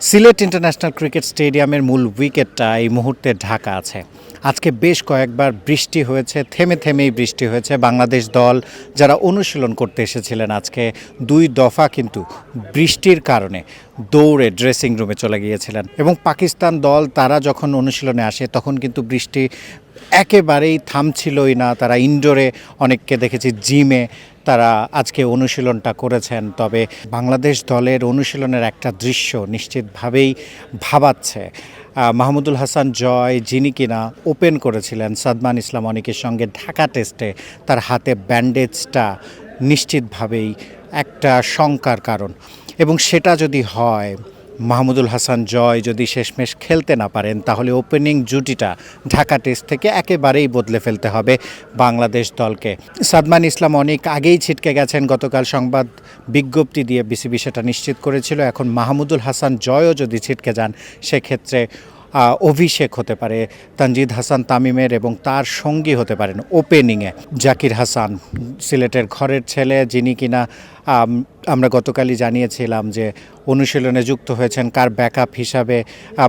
Sylhet international cricket স্টেডিয়ামের মূল উইকেটটা এই মুহূর্তে ঢাকা আছে। আজকে বেশ কয়েকবার বৃষ্টি হয়েছে, থেমে থেমেই বৃষ্টি হয়েছে। বাংলাদেশ দল যারা অনুশীলন করতে এসেছিলেন আজকে 2 দফা কিন্তু বৃষ্টির কারণে দৌড়ে ড্রেসিং রুমে চলে গিয়েছিলেন। এবং পাকিস্তান দল তারা যখন অনুশীলনে আসে তখন কিন্তু বৃষ্টি একেবারেই থামছিলই না। তারা ইনডোরে, অনেককে দেখেছি জিমে তারা আজকে অনুশীলনটা করেছেন। তবে বাংলাদেশ দলের অনুশীলনের একটা দৃশ্য নিশ্চিতভাবেই ভাবাচ্ছে। মাহমুদুল হাসান জয়, যিনি কিনা ওপেন করেছিলেন সাদমান ইসলাম অনিকের সঙ্গে ঢাকা টেস্টে, তার হাতে ব্যান্ডেজটা নিশ্চিতভাবেই একটা শঙ্কার কারণ। এবং সেটা যদি হয়, মাহমুদুল হাসান জয় যদি শেষমেশ খেলতে না পারেন, তাহলে ওপেনিং জুটিটা ঢাকা টেস্ট থেকে একেবারেই বদলে ফেলতে হবে বাংলাদেশ দলকে। সাদমান ইসলাম অনেক আগেই ছিটকে গেছেন, গতকাল সংবাদ বিজ্ঞপ্তি দিয়ে বিসিবি সেটা নিশ্চিত করেছিল। এখন মাহমুদুল হাসান জয়ও যদি ছিটকে যান, সেক্ষেত্রে অভিষেক হতে পারে তানজিদ হাসান তামিমের, এবং তার সঙ্গী হতে পারেন ওপেনিংয়ে জাকির হাসান, সিলেটের ঘরের ছেলে, যিনি কিনা আমরা গতকালই জানিয়েছিলাম যে অনুশীলনে যুক্ত হয়েছেন কার ব্যাকআপ হিসাবে।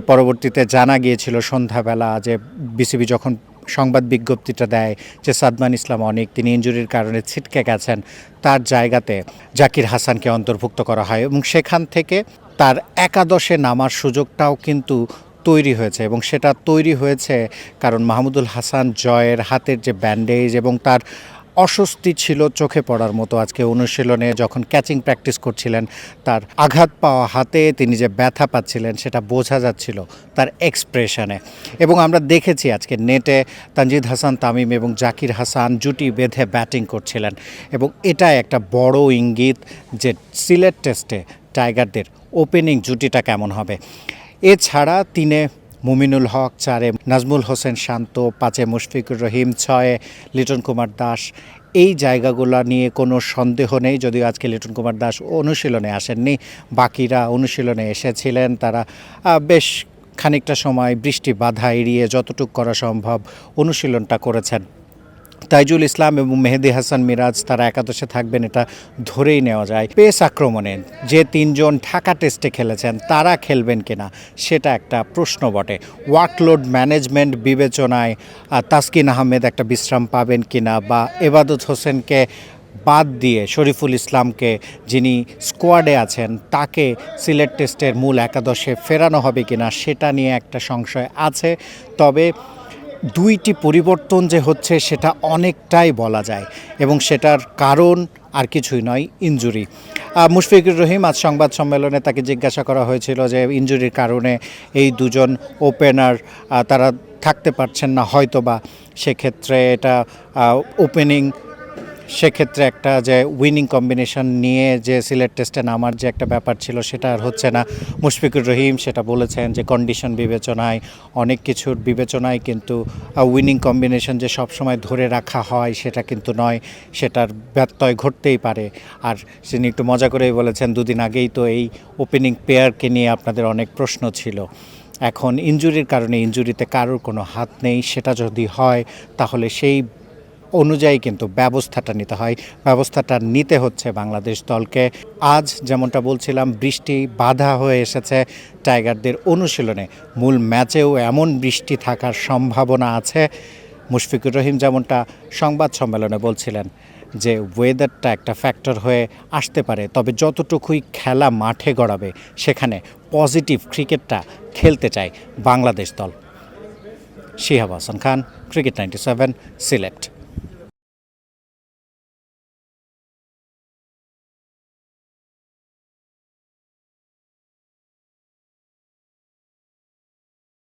পরবর্তীতে জানা গিয়েছিল সন্ধ্যাবেলা যে বিসিবি যখন সংবাদ বিজ্ঞপ্তিটা দেয় যে সাদমান ইসলাম অনেক, তিনি ইনজুরির কারণে ছিটকে গেছেন, তার জায়গাতে জাকির হাসানকে অন্তর্ভুক্ত করা হয় এবং সেখান থেকে তার একাদশে নামার সুযোগটাও কিন্তু তৈরি হয়েছে। এবং সেটা তৈরি হয়েছে কারণ মাহমুদুল হাসান জয়ের হাতের যে ব্যান্ডেজ এবং তার অস্বস্তি ছিল চোখে পড়ার মতো। আজকে অনুশীলনে যখন ক্যাচিং প্র্যাকটিস করছিলেন, তার আঘাত পাওয়া হাতে তিনি যে ব্যথা পাচ্ছিলেন সেটা বোঝা যাচ্ছিল তার এক্সপ্রেশনে। এবং আমরা দেখেছি আজকে নেটে তানজিদ হাসান তামিম এবং জাকির হাসান জুটি বেঁধে ব্যাটিং করছিলেন, এবং এটা একটা বড় ইঙ্গিত যে সিলেট টেস্টে টাইগারদের ওপেনিং জুটিটা কেমন হবে। এছাড়া 3-এ মুমিনুল হক, 4-এ নাজমুল হোসেন শান্ত, 5-এ মুশফিকুর রহিম, 6-এ লিটন কুমার দাস। এই জায়গাগুলো নিয়ে কোনো সন্দেহ নেই, যদিও আজকে লিটন কুমার দাস অনুশীলনে আসেননি, বাকিরা অনুশীলনে এসেছিলেন। তারা বেশ খানিকটা সময় বৃষ্টি বাধা এড়িয়ে যতটুকু করা সম্ভব অনুশীলনটা করেছেন। তাইজুল ইসলাম এবং মেহেদি হাসান মিরাজ তারা একাদশে থাকবেন, এটা ধরেই নেওয়া যায়। পেস আক্রমণে যে 3 জন ঢাকা টেস্টে খেলেছেন তারা খেলবেন কিনা সেটা একটা প্রশ্ন বটে। ওয়ার্কলোড ম্যানেজমেন্ট বিবেচনায় তাসকিন আহমেদ একটা বিশ্রাম পাবেন কিনা, বা এবাদত হোসেনকে বাদ দিয়ে শরীফুল ইসলামকে, যিনি স্কোয়াডে আছেন, তাকে সিলেট টেস্টের মূল একাদশে ফেরানো হবে কিনা সেটা নিয়ে একটা সংশয় আছে। তবে 2টি পরিবর্তন যে হচ্ছে সেটা অনেকটাই বলা যায়, এবং সেটার কারণ আর কিছুই নয়, ইনজুরি। মুশফিকুর রহিম আজ সংবাদ সম্মেলনে তাকে জিজ্ঞাসা করা হয়েছিল যে ইনজুরির কারণে এই 2 জন ওপেনার তারা থাকতে পারছেন না হয়তোবা, সেক্ষেত্রে এটা ওপেনিং, সেক্ষেত্রে একটা যে উইনিং কম্বিনেশন নিয়ে যে সিলেট টেস্টে নামার যে একটা ব্যাপার ছিল সেটা আর হচ্ছে না। মুশফিকুর রহিম সেটা বলেছেন যে কন্ডিশন বিবেচনায়, অনেক কিছুর বিবেচনায় কিন্তু উইনিং কম্বিনেশন যে সবসময় ধরে রাখা হয় সেটা কিন্তু নয়, সেটার ব্যত্যয় ঘটতেই পারে। আর তিনি একটু মজা করেই বলেছেন 2 দিন আগেই তো এই ওপেনিং পেয়ারকে নিয়ে আপনাদের অনেক প্রশ্ন ছিল। এখন ইনজুরির কারণে ইনজুরিতে কারোর কোনো হাত নেই, সেটা যদি হয় তাহলে সেই অনুযায়ী কিন্তু ব্যবস্থাটা নিতে হয়। ব্যবস্থাটা নিতে হচ্ছে বাংলাদেশ দলকে। আজ যেমনটা বলছিলাম, বৃষ্টি বাধা হয়ে এসেছে টাইগারদের অনুশীলনে। মূল ম্যাচেও এমন বৃষ্টি থাকার সম্ভাবনা আছে। মুশফিকুর রহিম যেমনটা সংবাদ সম্মেলনে বলছিলেন যে ওয়েদারটা একটা ফ্যাক্টর হয়ে আসতে পারে, তবে যতটুকুই খেলা মাঠে গড়াবে সেখানে পজিটিভ ক্রিকেটটা খেলতে চায় বাংলাদেশ দল। শিহাব হাসান খান, ক্রিকেট 97, সিলেট।